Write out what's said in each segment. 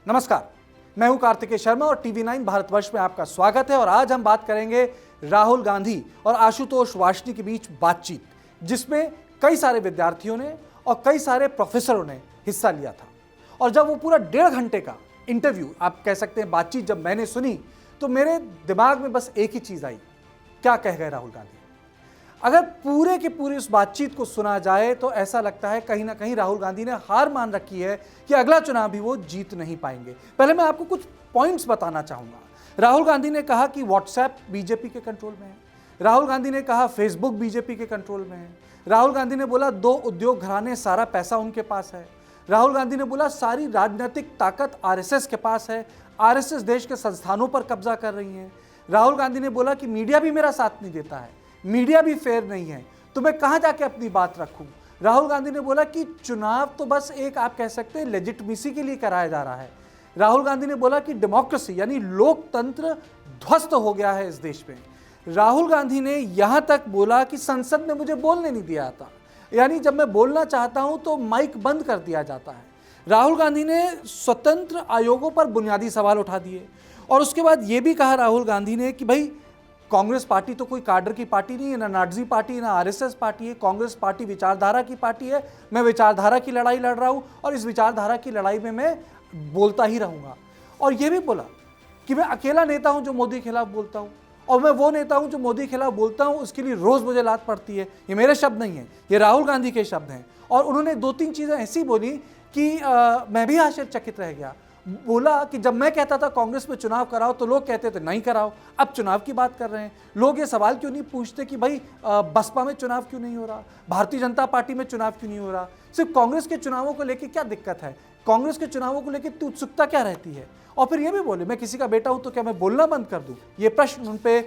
नमस्कार, मैं हूं कार्तिकेय शर्मा और टीवी9 भारतवर्ष में आपका स्वागत है। और आज हम बात करेंगे राहुल गांधी और आशुतोष वार्ष्णेय के बीच बातचीत, जिसमें कई सारे विद्यार्थियों ने और कई सारे प्रोफेसरों ने हिस्सा लिया था। और जब वो पूरा 1.5 घंटे का इंटरव्यू, आप कह सकते हैं बातचीत, जब मैंने सुनी तो मेरे दिमाग में बस एक ही चीज आई, क्या कह गए राहुल गांधी। अगर पूरे के पूरे उस बातचीत को सुना जाए तो ऐसा लगता है कहीं ना कहीं राहुल गांधी ने हार मान रखी है कि अगला चुनाव भी वो जीत नहीं पाएंगे। पहले मैं आपको कुछ पॉइंट्स बताना चाहूंगा। राहुल गांधी ने कहा कि व्हाट्सएप बीजेपी के कंट्रोल में है। राहुल गांधी ने कहा फेसबुक बीजेपी के कंट्रोल में है। राहुल गांधी ने बोला 2 उद्योग घराने, सारा पैसा उनके पास है। राहुल गांधी ने बोला सारी राजनीतिक ताकत आरएसएस के पास है, आरएसएस देश के संस्थानों पर कब्जा कर रही है। राहुल गांधी ने बोला कि मीडिया भी मेरा साथ नहीं देता है, मीडिया भी फेयर नहीं है, तो मैं कहां जाके अपनी बात रखूं। राहुल गांधी ने बोला कि चुनाव तो बस एक, आप कह सकते हैं, लेजिटिमेसी के लिए कराया जा रहा है। राहुल गांधी ने बोला कि डेमोक्रेसी यानी लोकतंत्र ध्वस्त हो गया है इस देश में। राहुल गांधी ने यहां तक बोला कि संसद में मुझे बोलने नहीं दिया जाता, यानी जब मैं बोलना चाहता हूं तो माइक बंद कर दिया जाता है। राहुल गांधी ने स्वतंत्र आयोगों पर बुनियादी सवाल उठा दिए। और उसके बाद यह भी कहा राहुल गांधी ने कि भाई, कांग्रेस पार्टी तो कोई काडर की पार्टी नहीं है, ना नाटजी पार्टी, ना आरएसएस पार्टी है। कांग्रेस पार्टी विचारधारा की पार्टी है। मैं विचारधारा की लड़ाई लड़ रहा हूं और इस विचारधारा की लड़ाई में मैं बोलता ही रहूंगा। और यह भी बोला कि मैं अकेला नेता हूं जो मोदी के खिलाफ बोलता हूं, और मैं वो नेता हूं जो मोदी के खिलाफ बोलता हूं, उसके लिए रोज मुझे लात पड़ती है। ये मेरे शब्द नहीं है, ये राहुल गांधी के शब्द हैं। और उन्होंने 2-3 चीजें ऐसी बोली कि मैं भी आश्चर्यचकित रह गया। बोला कि जब मैं कहता था कांग्रेस में चुनाव कराओ तो लोग कहते थे नहीं कराओ, अब चुनाव की बात कर रहे हैं। लोग ये सवाल क्यों नहीं पूछते कि भाई बसपा में चुनाव क्यों नहीं हो रहा, भारतीय जनता पार्टी में चुनाव क्यों नहीं हो रहा। सिर्फ कांग्रेस के चुनावों को लेकर क्या दिक्कत है, कांग्रेस के चुनावों को लेकर उत्सुकता क्या रहती है। और फिर ये भी बोले मैं किसी का बेटा हूं तो क्या मैं बोलना बंद कर दूं। ये प्रश्न उन पे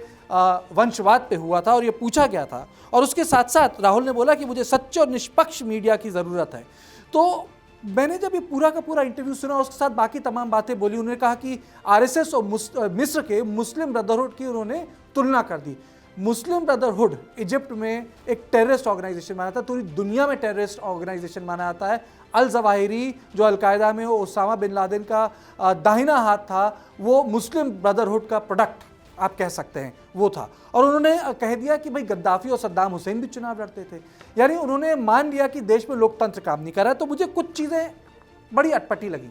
वंशवाद पे हुआ था और ये पूछा गया था। और उसके साथ साथ राहुल ने बोला कि मुझे सच्चे और निष्पक्ष मीडिया की जरूरत है। तो मैंने जब ये पूरा का पूरा इंटरव्यू सुना, उसके साथ बाकी तमाम बातें बोली। उन्होंने कहा कि आरएसएस और मिस्र के मुस्लिम ब्रदरहुड की उन्होंने तुलना कर दी। मुस्लिम ब्रदरहुड इजिप्ट में एक टेररिस्ट ऑर्गेनाइजेशन माना था, पूरी दुनिया में टेररिस्ट ऑर्गेनाइजेशन माना जाता है। अल जवाहिरी जो अलकायदा में ओसामा बिन लादेन का दाहिना हाथ था, वो मुस्लिम ब्रदरहुड का प्रोडक्ट आप कह सकते हैं वो था। और उन्होंने कह दिया कि भाई गद्दाफी और सद्दाम हुसैन भी चुनाव लड़ते थे। यानी उन्होंने मान लिया कि देश में लोकतंत्र काम नहीं कर रहा है। तो मुझे कुछ चीज़ें बड़ी अटपटी लगी।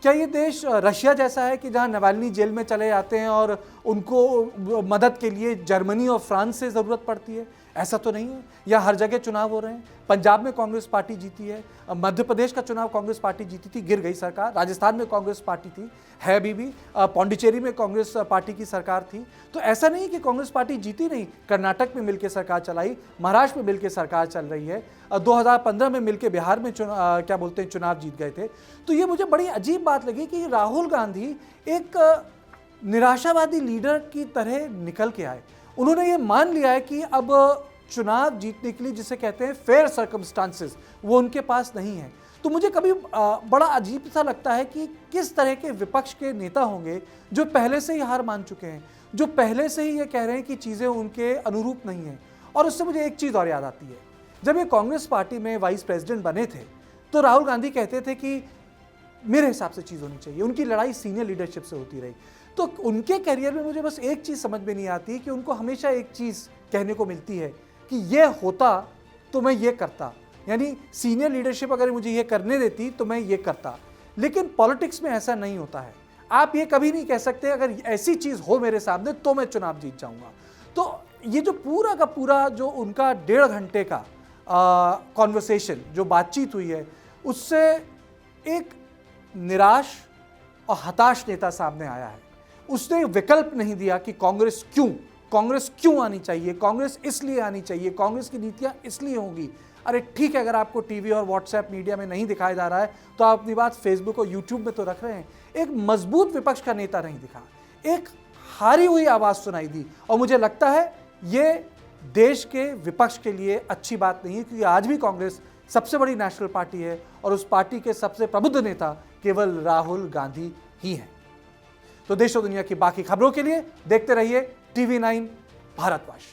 क्या ये देश रशिया जैसा है कि जहां नवाल्नी जेल में चले जाते हैं और उनको मदद के लिए जर्मनी और फ्रांस से ज़रूरत पड़ती है? ऐसा तो नहीं है। या हर जगह चुनाव हो रहे हैं। पंजाब में कांग्रेस पार्टी जीती है, मध्य प्रदेश का चुनाव कांग्रेस पार्टी जीती थी, गिर गई सरकार। राजस्थान में कांग्रेस पार्टी थी, है अभी भी। पौंडीचेरी में कांग्रेस पार्टी की सरकार थी। तो ऐसा नहीं कि कांग्रेस पार्टी जीती नहीं। कर्नाटक में मिलकर सरकार चलाई, महाराष्ट्र में मिलकर सरकार चल रही है। 2015 में मिलकर बिहार में चुनाव जीत गए थे। तो ये मुझे बड़ी अजीब बात लगी कि राहुल गांधी एक निराशावादी लीडर की तरह निकल के आए। उन्होंने ये मान लिया है कि अब चुनाव जीतने के लिए, जिसे कहते हैं फेयर सर्कमस्टांसेस, वो उनके पास नहीं है। तो मुझे कभी बड़ा अजीब सा लगता है कि किस तरह के विपक्ष के नेता होंगे जो पहले से ही हार मान चुके हैं, जो पहले से ही ये कह रहे हैं कि चीज़ें उनके अनुरूप नहीं हैं। और उससे मुझे एक चीज़ और याद आती है, जब ये कांग्रेस पार्टी में वाइस प्रेसिडेंट बने थे तो राहुल गांधी कहते थे कि मेरे हिसाब से चीज़ होनी चाहिए। उनकी लड़ाई सीनियर लीडरशिप से होती रही। तो उनके करियर में मुझे बस एक चीज़ समझ में नहीं आती कि उनको हमेशा एक चीज़ कहने को मिलती है कि ये होता तो मैं ये करता, यानी सीनियर लीडरशिप अगर मुझे ये करने देती तो मैं ये करता। लेकिन पॉलिटिक्स में ऐसा नहीं होता है। आप ये कभी नहीं कह सकते अगर ऐसी चीज़ हो मेरे सामने तो मैं चुनाव जीत जाऊंगा। तो ये जो पूरा का पूरा जो उनका 1.5 घंटे का कॉन्वर्सेशन, जो बातचीत हुई है, उससे एक निराश और हताश नेता सामने आया है। उसने विकल्प नहीं दिया कि कांग्रेस क्यों आनी चाहिए, कांग्रेस इसलिए आनी चाहिए, कांग्रेस की नीतियां इसलिए होंगी। अरे ठीक है, अगर आपको टीवी और व्हाट्सएप मीडिया में नहीं दिखाया जा रहा है तो आप अपनी बात फेसबुक और यूट्यूब में तो रख रहे हैं। एक मजबूत विपक्ष का नेता नहीं दिखा, एक हारी हुई आवाज सुनाई दी। और मुझे लगता है ये देश के विपक्ष के लिए अच्छी बात नहीं है, क्योंकि आज भी कांग्रेस सबसे बड़ी नेशनल पार्टी है और उस पार्टी के सबसे प्रबुद्ध नेता केवल राहुल गांधी ही हैं। तो देश और दुनिया की बाकी खबरों के लिए देखते रहिए टीवी9 भारतवर्ष।